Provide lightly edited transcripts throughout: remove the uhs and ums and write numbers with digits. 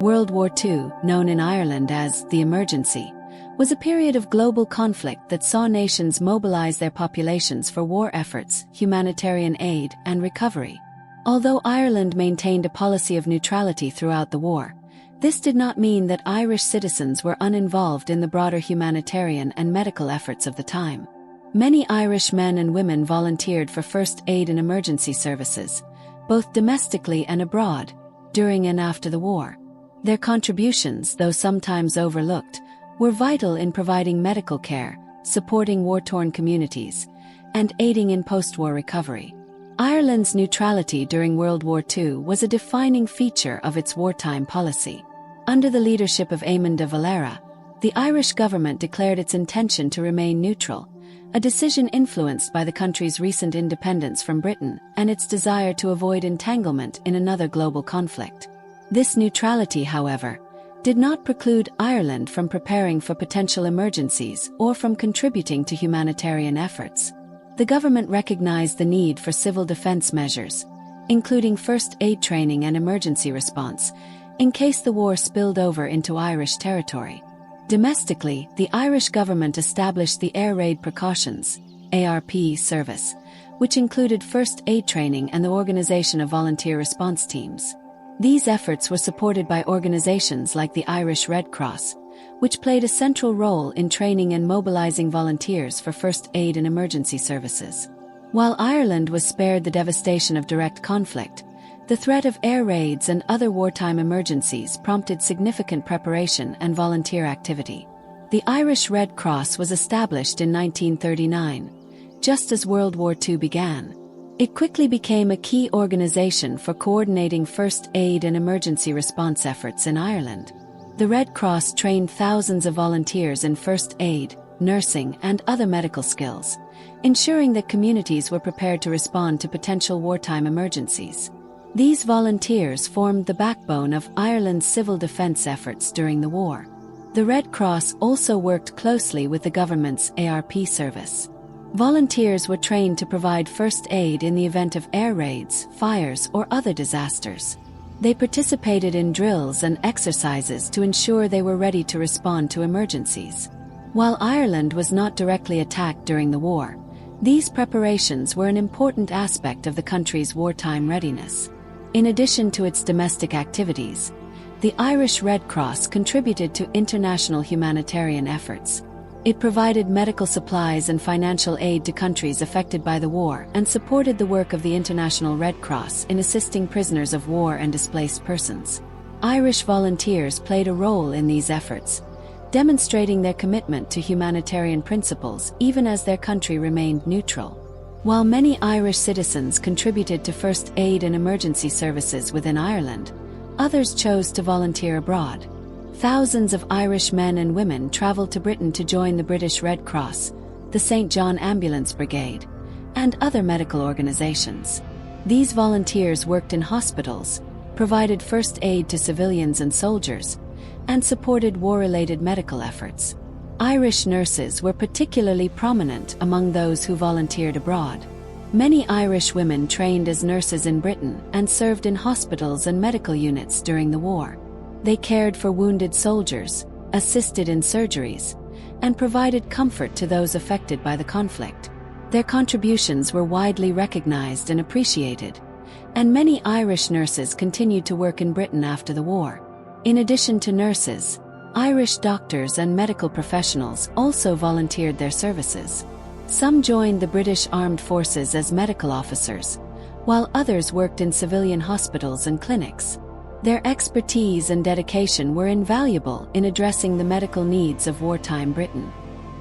World War II, known in Ireland as the Emergency, was a period of global conflict that saw nations mobilize their populations for war efforts, humanitarian aid, and recovery. Although Ireland maintained a policy of neutrality throughout the war, this did not mean that Irish citizens were uninvolved in the broader humanitarian and medical efforts of the time. Many Irish men and women volunteered for first aid and emergency services, both domestically and abroad, during and after the war. Their contributions, though sometimes overlooked, were vital in providing medical care, supporting war-torn communities, and aiding in post-war recovery. Ireland's neutrality during World War II was a defining feature of its wartime policy. Under the leadership of Eamon de Valera, the Irish government declared its intention to remain neutral, a decision influenced by the country's recent independence from Britain and its desire to avoid entanglement in another global conflict. This neutrality, however, did not preclude Ireland from preparing for potential emergencies or from contributing to humanitarian efforts. The government recognized the need for civil defense measures, including first aid training and emergency response, in case the war spilled over into Irish territory. Domestically, the Irish government established the Air Raid Precautions (ARP) service, which included first aid training and the organization of volunteer response teams. These efforts were supported by organizations like the Irish Red Cross, which played a central role in training and mobilizing volunteers for first aid and emergency services. While Ireland was spared the devastation of direct conflict, the threat of air raids and other wartime emergencies prompted significant preparation and volunteer activity. The Irish Red Cross was established in 1939, just as World War II began. It quickly became a key organization for coordinating first aid and emergency response efforts in Ireland. The Red Cross trained thousands of volunteers in first aid, nursing, and other medical skills, ensuring that communities were prepared to respond to potential wartime emergencies. These volunteers formed the backbone of Ireland's civil defense efforts during the war. The Red Cross also worked closely with the government's ARP service. Volunteers were trained to provide first aid in the event of air raids, fires, or other disasters. They participated in drills and exercises to ensure they were ready to respond to emergencies. While Ireland was not directly attacked during the war, these preparations were an important aspect of the country's wartime readiness. In addition to its domestic activities, the Irish Red Cross contributed to international humanitarian efforts. It provided medical supplies and financial aid to countries affected by the war and supported the work of the International Red Cross in assisting prisoners of war and displaced persons. Irish volunteers played a role in these efforts, demonstrating their commitment to humanitarian principles even as their country remained neutral. While many Irish citizens contributed to first aid and emergency services within Ireland, others chose to volunteer abroad. Thousands of Irish men and women traveled to Britain to join the British Red Cross, the St. John Ambulance Brigade, and other medical organizations. These volunteers worked in hospitals, provided first aid to civilians and soldiers, and supported war-related medical efforts. Irish nurses were particularly prominent among those who volunteered abroad. Many Irish women trained as nurses in Britain and served in hospitals and medical units during the war. They cared for wounded soldiers, assisted in surgeries, and provided comfort to those affected by the conflict. Their contributions were widely recognized and appreciated, and many Irish nurses continued to work in Britain after the war. In addition to nurses, Irish doctors and medical professionals also volunteered their services. Some joined the British Armed Forces as medical officers, while others worked in civilian hospitals and clinics. Their expertise and dedication were invaluable in addressing the medical needs of wartime Britain.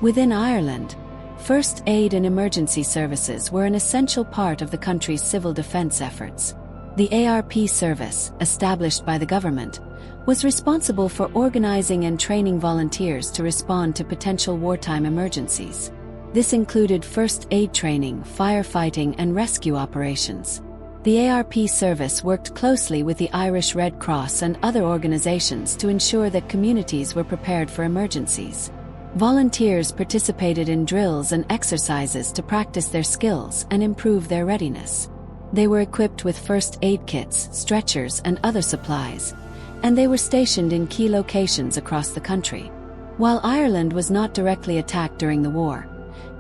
Within Ireland, first aid and emergency services were an essential part of the country's civil defense efforts. The ARP service, established by the government, was responsible for organizing and training volunteers to respond to potential wartime emergencies. This included first aid training, firefighting, and rescue operations. The ARP service worked closely with the Irish Red Cross and other organizations to ensure that communities were prepared for emergencies. Volunteers participated in drills and exercises to practice their skills and improve their readiness. They were equipped with first aid kits, stretchers, and other supplies, and they were stationed in key locations across the country. While Ireland was not directly attacked during the war,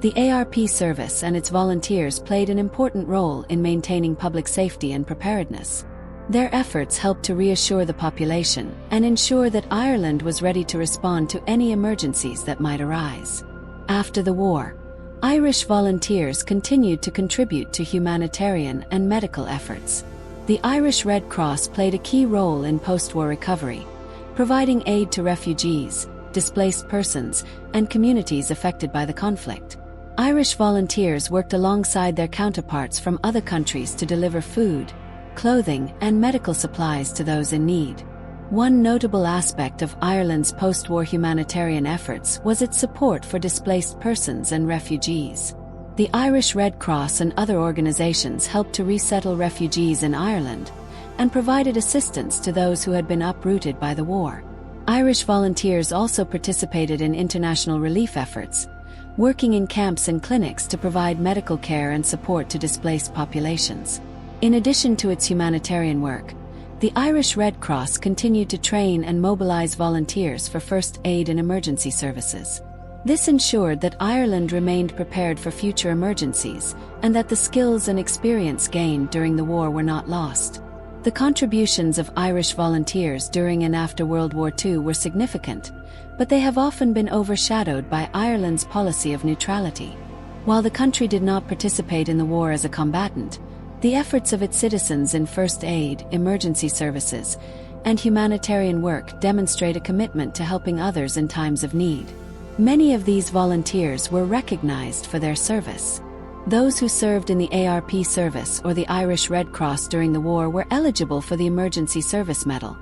the ARP service and its volunteers played an important role in maintaining public safety and preparedness. Their efforts helped to reassure the population and ensure that Ireland was ready to respond to any emergencies that might arise. After the war, Irish volunteers continued to contribute to humanitarian and medical efforts. The Irish Red Cross played a key role in post-war recovery, providing aid to refugees, displaced persons, and communities affected by the conflict. Irish volunteers worked alongside their counterparts from other countries to deliver food, clothing, and medical supplies to those in need. One notable aspect of Ireland's post-war humanitarian efforts was its support for displaced persons and refugees. The Irish Red Cross and other organizations helped to resettle refugees in Ireland and provided assistance to those who had been uprooted by the war. Irish volunteers also participated in international relief efforts, working in camps and clinics to provide medical care and support to displaced populations. In addition to its humanitarian work, the Irish Red Cross continued to train and mobilize volunteers for first aid and emergency services. This ensured that Ireland remained prepared for future emergencies and that the skills and experience gained during the war were not lost. The contributions of Irish volunteers during and after World War II were significant, but they have often been overshadowed by Ireland's policy of neutrality. While the country did not participate in the war as a combatant, the efforts of its citizens in first aid, emergency services, and humanitarian work demonstrate a commitment to helping others in times of need. Many of these volunteers were recognized for their service. Those who served in the ARP service or the Irish Red Cross during the war were eligible for the Emergency Service Medal,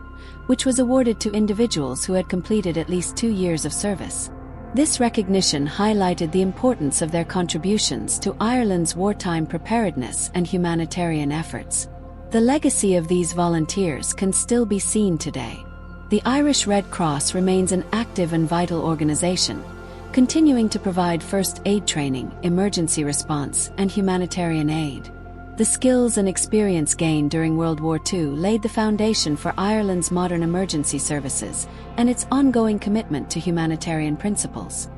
which was awarded to individuals who had completed at least 2 years of service. This recognition highlighted the importance of their contributions to Ireland's wartime preparedness and humanitarian efforts. The legacy of these volunteers can still be seen today. The Irish Red Cross remains an active and vital organization, continuing to provide first aid training, emergency response, and humanitarian aid. The skills and experience gained during World War II laid the foundation for Ireland's modern emergency services and its ongoing commitment to humanitarian principles.